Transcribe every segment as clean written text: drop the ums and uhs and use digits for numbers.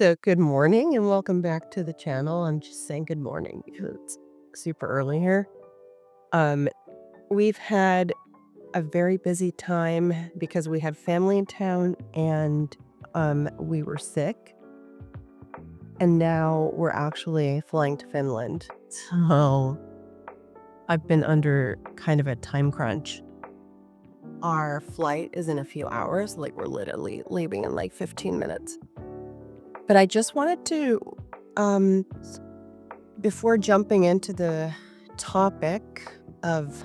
So, good morning and welcome back to the channel. I'm just saying good morning because it's super early here. Um, we've had a very busy time because we had family in town and we were sick, and now we're actually flying to Finland. So, I've been under kind of a time crunch. Our flight is in a few hours, like we're literally leaving in like 15 minutes. But I just wanted to um before jumping into the topic of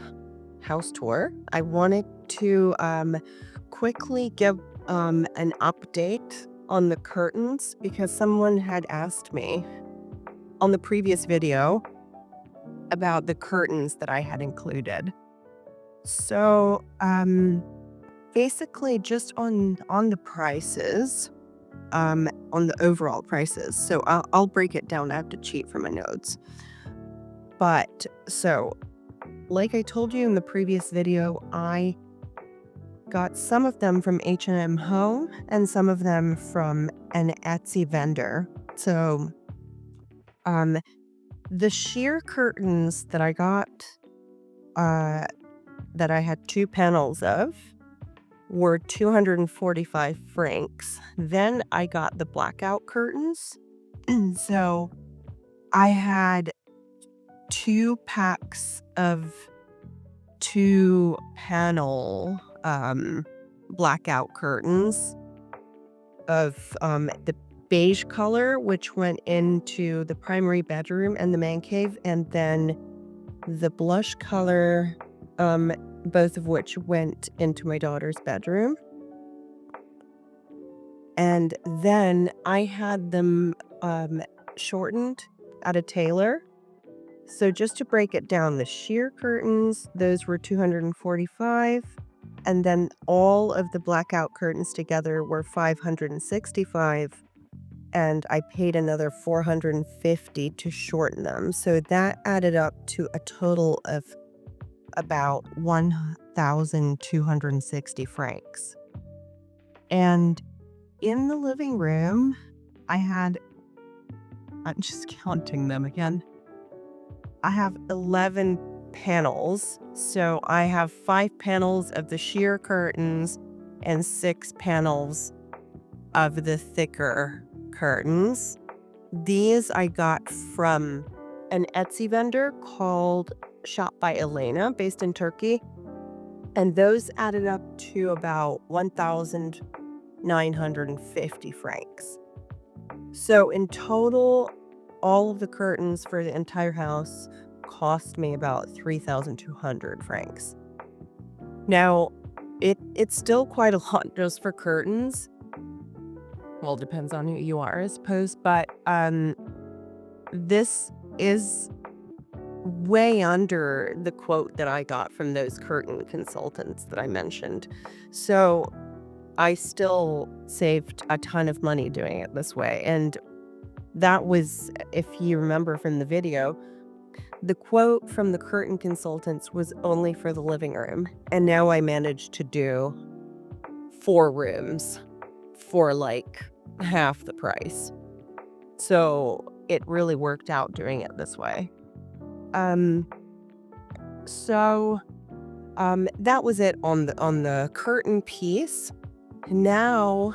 house tour, I wanted to quickly give an update on the curtains because someone had asked me on the previous video about the curtains that I had included. So basically just on the prices, on the overall prices. So I'll break it down. I have to cheat for my notes. But so, like I told you in the previous video, I got some of them from H&M Home and some of them from an Etsy vendor. So, um, the sheer curtains that I got, uh, that I had 2 panels of were 245 francs. Then I got the blackout curtains. So, I had 2 packs of 2 panel, blackout curtains of, the beige color, which went into the primary bedroom and the man cave, and then the blush color, both of which went into my daughter's bedroom. And then I had them, shortened at a tailor. So just to break it down, the sheer curtains, those were 245, and then all of the blackout curtains together were 565, and I paid another 450 to shorten them. So that added up to a total of about 1,260 francs. And in the living room, I'm just counting them again. I have 11 panels. So I have 5 panels of the sheer curtains and 6 panels of the thicker curtains. These I got from an Etsy vendor called Shop by Elena, based in Turkey. And those added up to about 1,950 francs. So in total, all of the curtains for the entire house cost me about 3,200 francs. Now, it's still quite a lot just for curtains. Well, it depends on who you are, I suppose, but this is way under the quote that I got from those curtain consultants that I mentioned. So I still saved a ton of money doing it this way. And that was, if you remember from the video, the quote from the curtain consultants was only for the living room. And now I managed to do 4 rooms for like half the price. So it really worked out doing it this way. Um, so that was it on the curtain piece. Now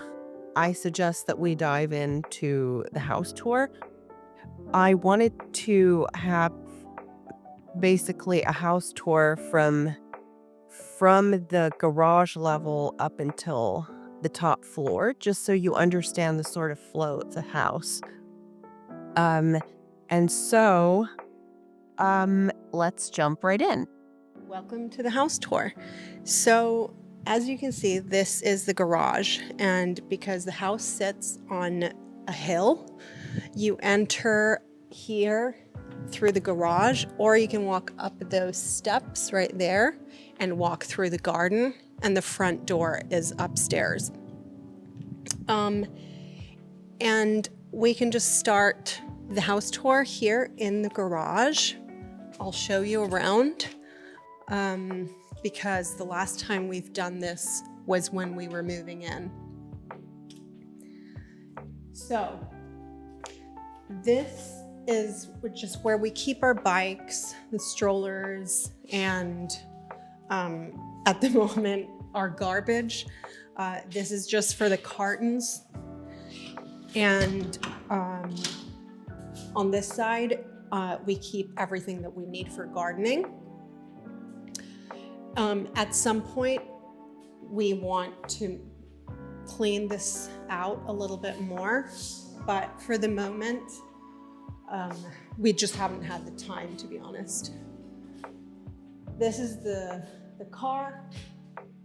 I suggest that we dive into the house tour. I wanted to have basically a house tour from the garage level up until the top floor, just so you understand the sort of flow of the house. And so, let's jump right in. Welcome to the house tour. So, as you can see, this is the garage, and because the house sits on a hill, you enter here through the garage, or you can walk up those steps right there and walk through the garden, and the front door is upstairs. And we can just start the house tour here in the garage. I'll show you around, because the last time we've done this was when we were moving in. So This is just where we keep our bikes, the strollers, and at the moment, our garbage. This is just for the cartons. And on this side, we keep everything that we need for gardening. At some point, we want to clean this out a little bit more, but for the moment, we just haven't had the time, to be honest. This is the car,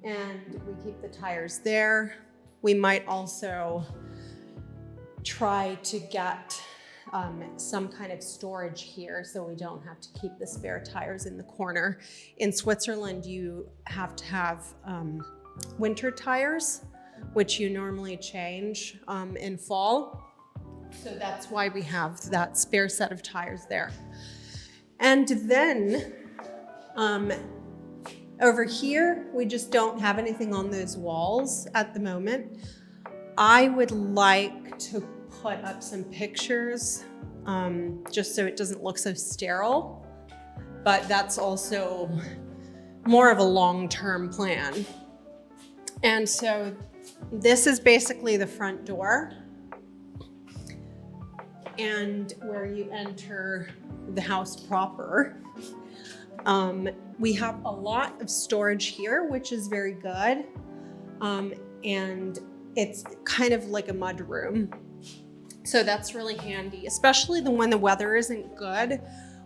and we keep the tires there. We might also try to get some kind of storage here so we don't have to keep the spare tires in the corner. In Switzerland, you have to have winter tires, which you normally change in fall. So that's why we have that spare set of tires there. And then over here, we just don't have anything on those walls at the moment. I would like to put up some pictures just so it doesn't look so sterile, but that's also more of a long-term plan. And so this is basically the front door and where you enter the house proper. We have a lot of storage here, which is very good. And it's kind of like a mudroom. So that's really handy, especially when the weather isn't good.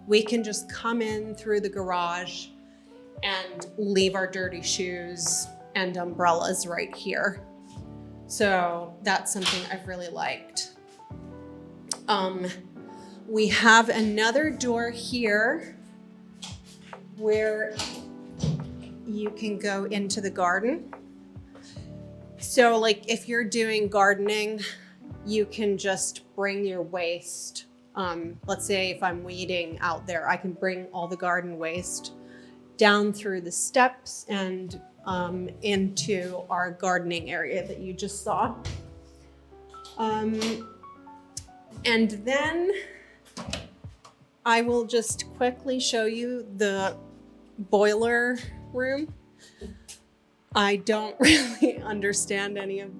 We can just come in through the garage and leave our dirty shoes and umbrellas right here. So that's something I've really liked. We have another door here where you can go into the garden. So like if you're doing gardening, you can just bring your waste. Let's say if I'm weeding out there, I can bring all the garden waste down through the steps and into our gardening area that you just saw. And then I will just quickly show you the boiler room. I don't really understand any of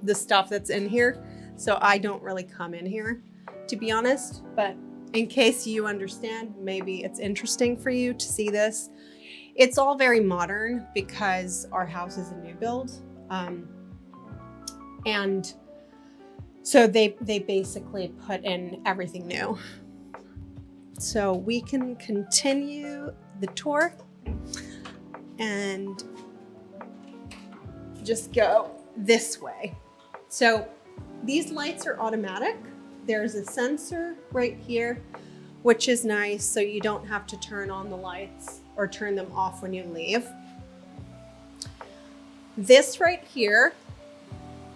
the stuff that's in here, so I don't really come in here, to be honest, but in case you understand, maybe it's interesting for you to see this. It's all very modern because our house is a new build. And so they basically put in everything new. So we can continue the tour and just go this way. So these lights are automatic. There's a sensor right here, which is nice, so you don't have to turn on the lights or turn them off when you leave. This right here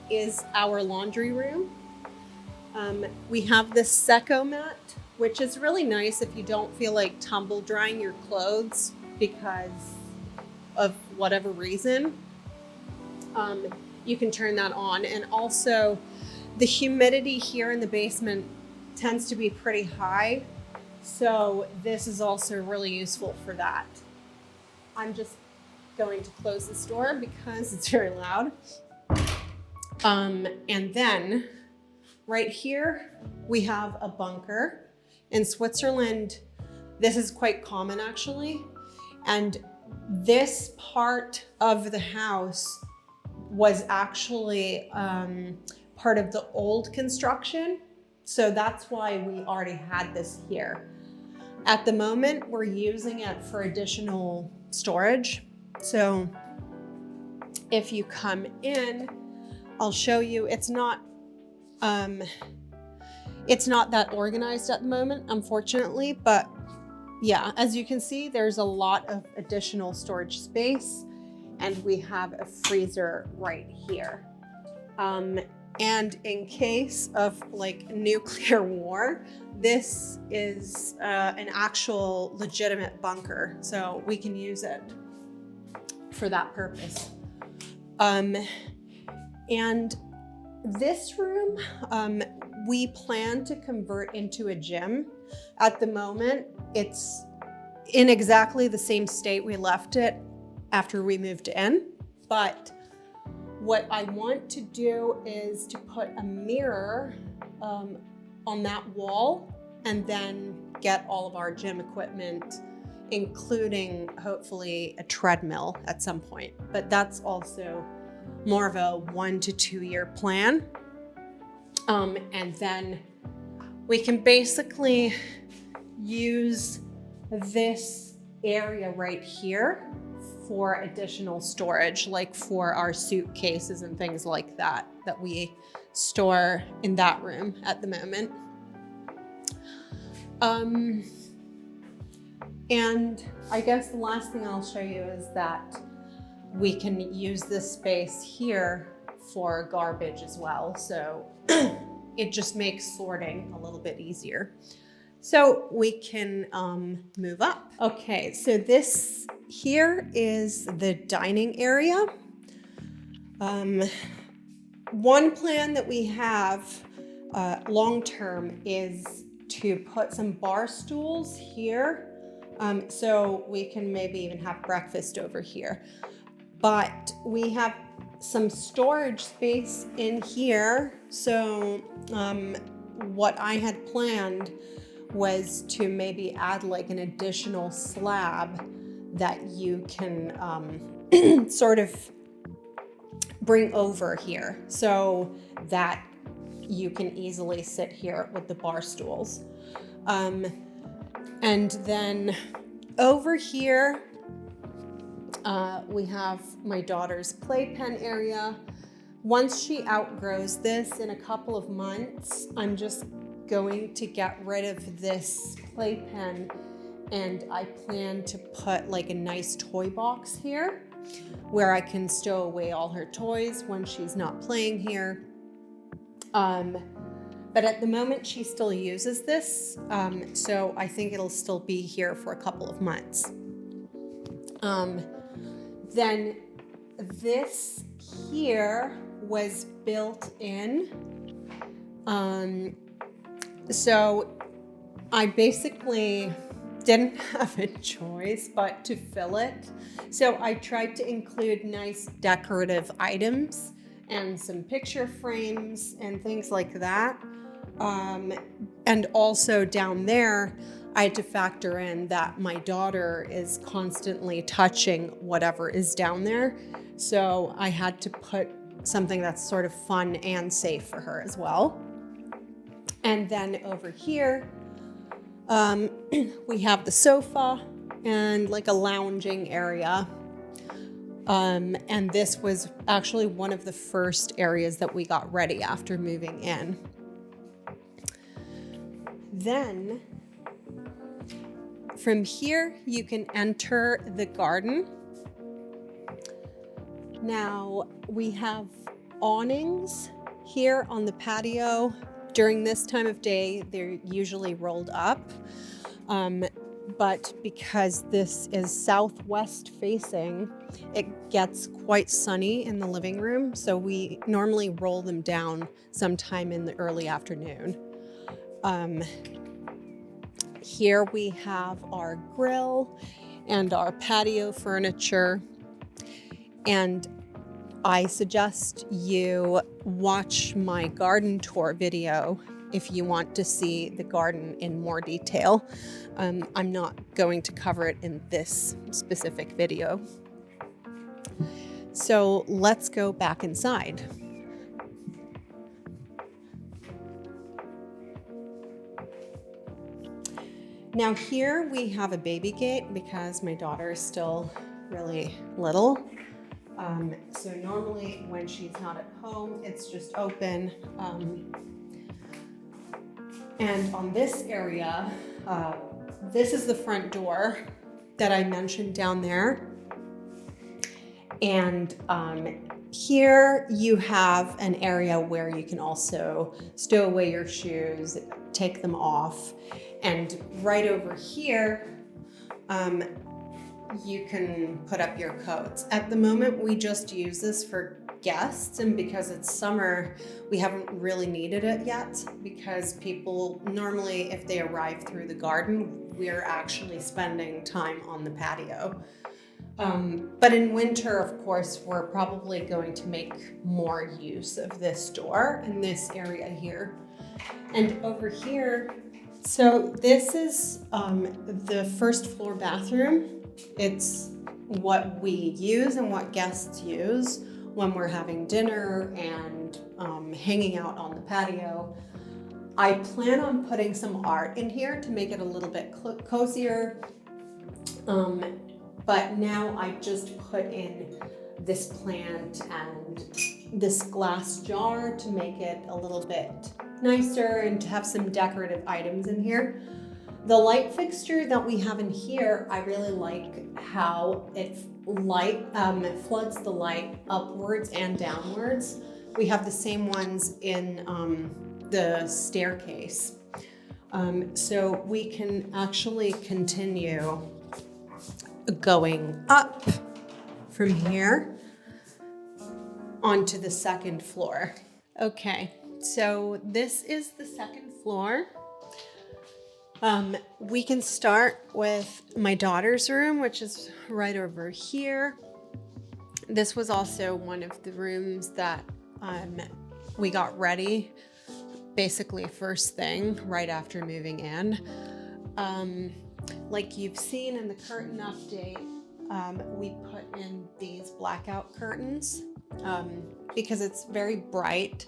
is our laundry room. We have this Seco mat, which is really nice if you don't feel like tumble drying your clothes because of whatever reason. You can turn that on. And also the humidity here in the basement tends to be pretty high. So this is also really useful for that. I'm just going to close this door because it's very loud. And then right here, we have a bunker. In Switzerland, this is quite common actually. And this part of the house was actually part of the old construction. So that's why we already had this here. At the moment, we're using it for additional storage. So if you come in, I'll show you, it's not that organized at the moment, unfortunately, but yeah, as you can see, there's a lot of additional storage space, and we have a freezer right here. And in case of like nuclear war, this is an actual legitimate bunker, so we can use it for that purpose. And this room, we plan to convert into a gym. At the moment, it's in exactly the same state we left it after we moved in. But what I want to do is to put a mirror on that wall and then get all of our gym equipment, including hopefully a treadmill at some point. But that's also more of a 1 to 2 year plan. And then we can basically use this area right here for additional storage, like for our suitcases and things like that we store in that room at the moment. And I guess the last thing I'll show you is that we can use this space here for garbage as well. So it just makes sorting a little bit easier. So we can move up. Okay, so this here is the dining area. One plan that we have long-term is to put some bar stools here. So we can maybe even have breakfast over here. But we have some storage space in here. So what I had planned was to maybe add like an additional slab that you can sort of bring over here so that you can easily sit here with the bar stools. And then over here, we have my daughter's playpen area. Once she outgrows this in a couple of months, I'm just going to get rid of this playpen, and I plan to put like a nice toy box here where I can stow away all her toys when she's not playing here. But at the moment she still uses this, so I think it'll still be here for a couple of months. Then this here was built in. So I basically didn't have a choice but to fill it. So I tried to include nice decorative items and some picture frames and things like that. And also down there, I had to factor in that my daughter is constantly touching whatever is down there. So I had to put something that's sort of fun and safe for her as well. And then over here, we have the sofa and like a lounging area. And this was actually one of the first areas that we got ready after moving in. Then from here, you can enter the garden. Now we have awnings here on the patio. During this time of day, they're usually rolled up. But because this is southwest facing, it gets quite sunny in the living room. So we normally roll them down sometime in the early afternoon. Here we have our grill and our patio furniture. And I suggest you watch my garden tour video if you want to see the garden in more detail. I'm not going to cover it in this specific video. So let's go back inside. Now here we have a baby gate because my daughter is still really little. So normally when she's not at home, it's just open. And on this area, this is the front door that I mentioned down there. And here you have an area where you can also stow away your shoes, take them off. And right over here, you can put up your coats. At the moment, we just use this for guests, and because it's summer, we haven't really needed it yet, because people normally, if they arrive through the garden, we're actually spending time on the patio. But in winter, of course, we're probably going to make more use of this door in this area here. And over here, so this is the first floor bathroom. It's what we use and what guests use when we're having dinner and hanging out on the patio. I plan on putting some art in here to make it a little bit cozier. But now I just put in this plant and this glass jar to make it a little bit nicer and to have some decorative items in here. The light fixture that we have in here, I really like how it floods the light upwards and downwards. We have the same ones in the staircase. So we can actually continue going up from here onto the second floor. Okay, so this is the second floor. We can start with my daughter's room, which is right over here. This was also one of the rooms that we got ready basically first thing right after moving in. Like you've seen in the curtain update, we put in these blackout curtains because it's very bright.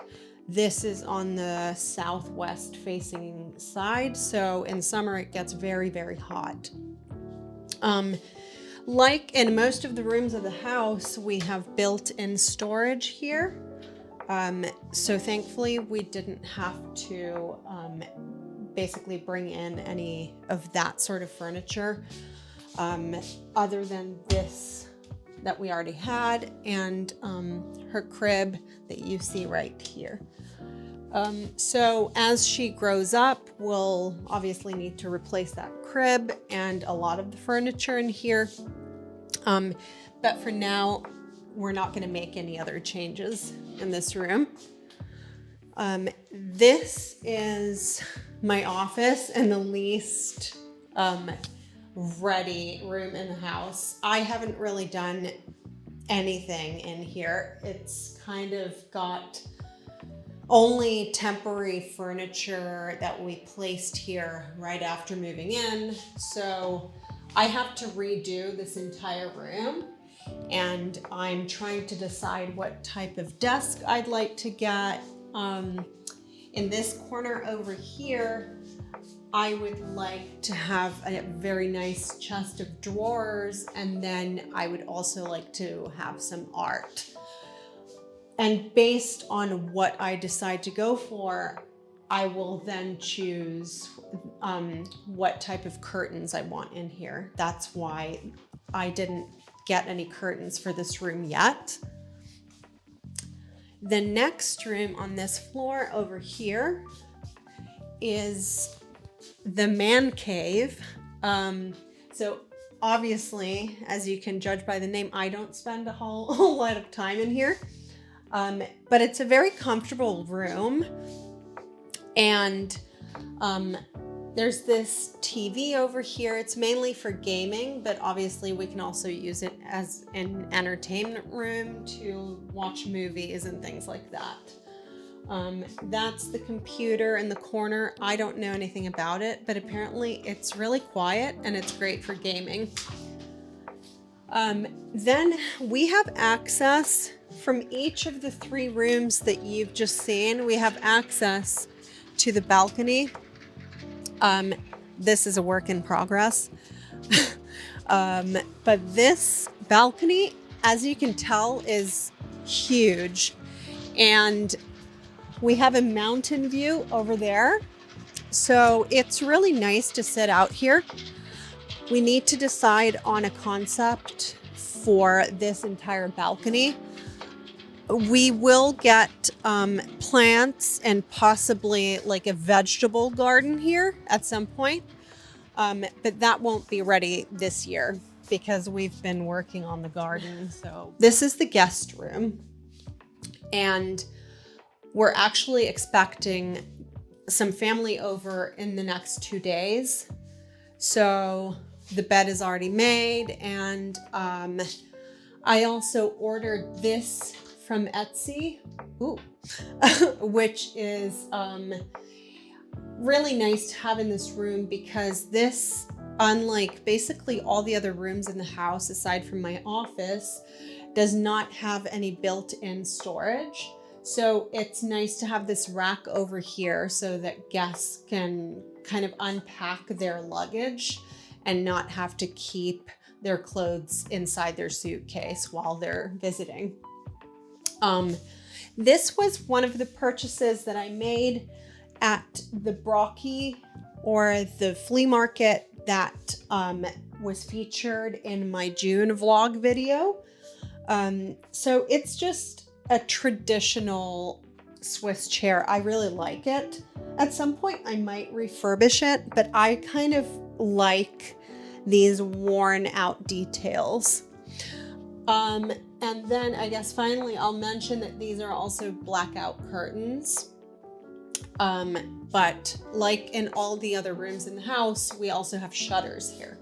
This is on the southwest facing side, so in summer it gets very, very hot. Like in most of the rooms of the house, we have built-in storage here. So thankfully we didn't have to basically bring in any of that sort of furniture other than this that we already had and her crib that you see right here. So as she grows up, we'll obviously need to replace that crib and a lot of the furniture in here. But for now, we're not going to make any other changes in this room. This is my office and the least ready room in the house. I haven't really done anything in here. It's kind of got only temporary furniture that we placed here right after moving in. So I have to redo this entire room, and I'm trying to decide what type of desk I'd like to get. In this corner over here, I would like to have a very nice chest of drawers, and then I would also like to have some art. And based on what I decide to go for, I will then choose what type of curtains I want in here. That's why I didn't get any curtains for this room yet. The next room on this floor over here is the man cave. So obviously, as you can judge by the name, I don't spend a whole lot of time in here. But it's a very comfortable room. And there's this TV over here. It's mainly for gaming, but obviously we can also use it as an entertainment room to watch movies and things like that. That's the computer in the corner. I don't know anything about it, but apparently it's really quiet and it's great for gaming. Then we have access from each of the three rooms that you've just seen. We have access to the balcony. This is a work in progress. But this balcony, as you can tell, is huge. And we have a mountain view over there. So it's really nice to sit out here. We need to decide on a concept for this entire balcony. We will get plants and possibly like a vegetable garden here at some point, but that won't be ready this year because we've been working on the garden. So this is the guest room. And we're actually expecting some family over in the next 2 days. So the bed is already made, and I also ordered this from Etsy, which is really nice to have in this room, because this, unlike basically all the other rooms in the house aside from my office, does not have any built-in storage. So it's nice to have this rack over here so that guests can kind of unpack their luggage and not have to keep their clothes inside their suitcase while they're visiting. This was one of the purchases that I made at the Brocky, or the flea market that was featured in my June vlog video. So it's just a traditional Swiss chair. I really like it. At some point I might refurbish it, but I kind of like these worn out details. And then I guess finally I'll mention that these are also blackout curtains. But like in all the other rooms in the house, we also have shutters here.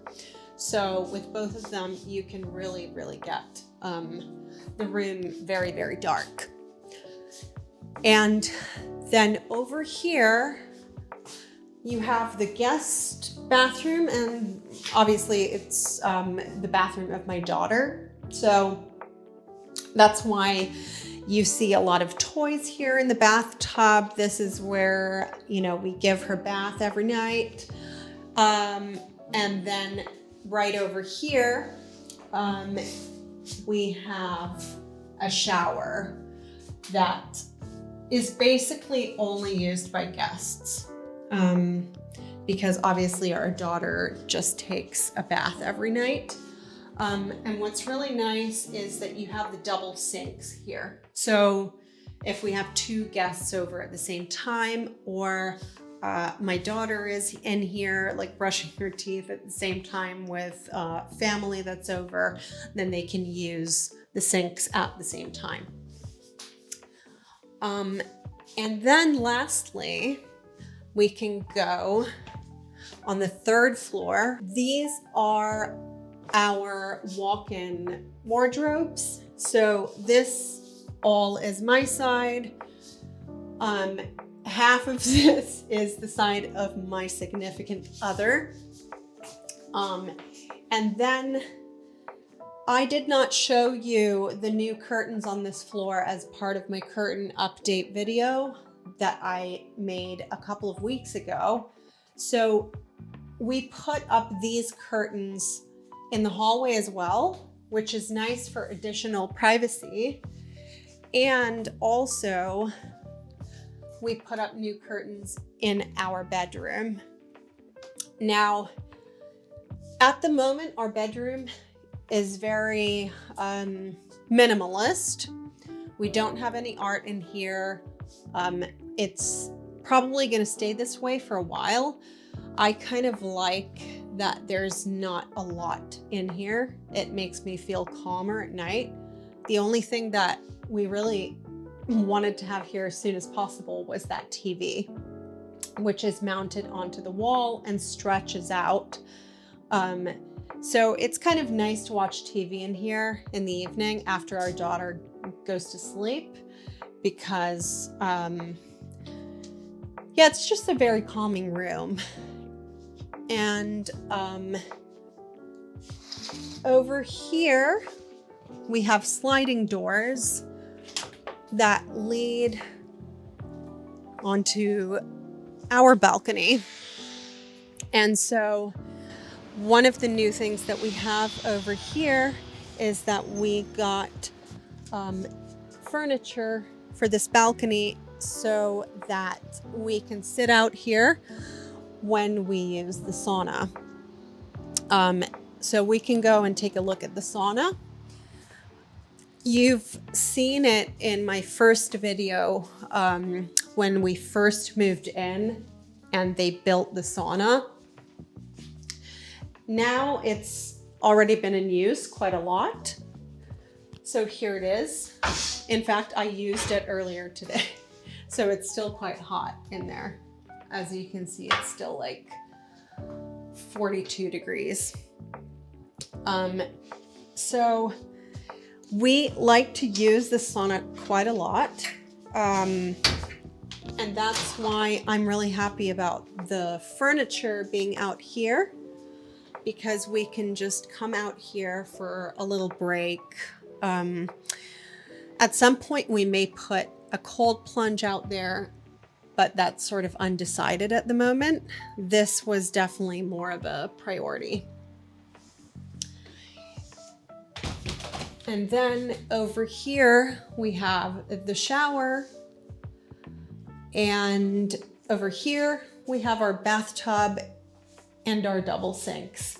So with both of them, you can really, really get the room very, very dark. And then over here, you have the guest bathroom, and obviously it's the bathroom of my daughter. So that's why you see a lot of toys here in the bathtub. This is where, we give her bath every night. And then right over here, we have a shower that is basically only used by guests. Because obviously our daughter just takes a bath every night. And what's really nice is that you have the double sinks here. So if we have 2 guests over at the same time, or my daughter is in here like brushing her teeth at the same time with family that's over, then they can use the sinks at the same time. And then lastly, we can go on the 3rd floor. These are our walk-in wardrobes. So this all is my side. Half of this is the side of my significant other. And then I did not show you the new curtains on this floor as part of my curtain update video that I made a couple of weeks ago. So we put up these curtains in the hallway as well, which is nice for additional privacy. And also we put up new curtains in our bedroom. Now, at the moment, our bedroom is very minimalist. We don't have any art in here. It's probably gonna stay this way for a while. I kind of like that there's not a lot in here. It makes me feel calmer at night. The only thing that we really wanted to have here as soon as possible was that TV, which is mounted onto the wall and stretches out. So it's kind of nice to watch TV in here in the evening after our daughter goes to sleep, because it's just a very calming room. And over here, we have sliding doors that lead onto our balcony. And so one of the new things that we have over here is that we got furniture for this balcony so that we can sit out here when we use the sauna. So we can go and take a look at the sauna. You've seen it in my first video when we first moved in and they built the sauna. Now it's already been in use quite a lot. So here it is. In fact, I used it earlier today. So it's still quite hot in there. As you can see, it's still like 42 degrees. So we like to use the sauna quite a lot. And that's why I'm really happy about the furniture being out here, because we can just come out here for a little break. At some point we may put a cold plunge out there, but that's sort of undecided at the moment. This was definitely more of a priority. And then over here we have the shower, and over here we have our bathtub and our double sinks.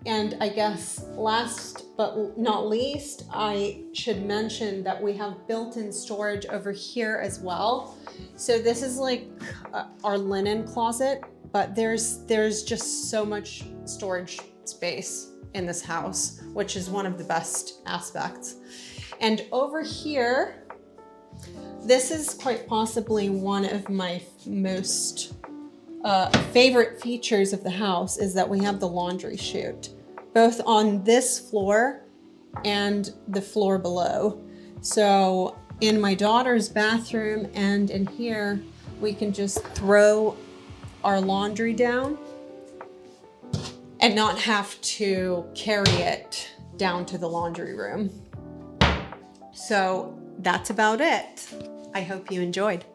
And I guess last but not least, I should mention that we have built-in storage over here as well. So this is like our linen closet, but there's just so much storage space in this house, which is one of the best aspects. And over here, this is quite possibly one of my most favorite features of the house, is that we have the laundry chute, both on this floor and the floor below. So in my daughter's bathroom and in here, we can just throw our laundry down and not have to carry it down to the laundry room. So that's about it. I hope you enjoyed.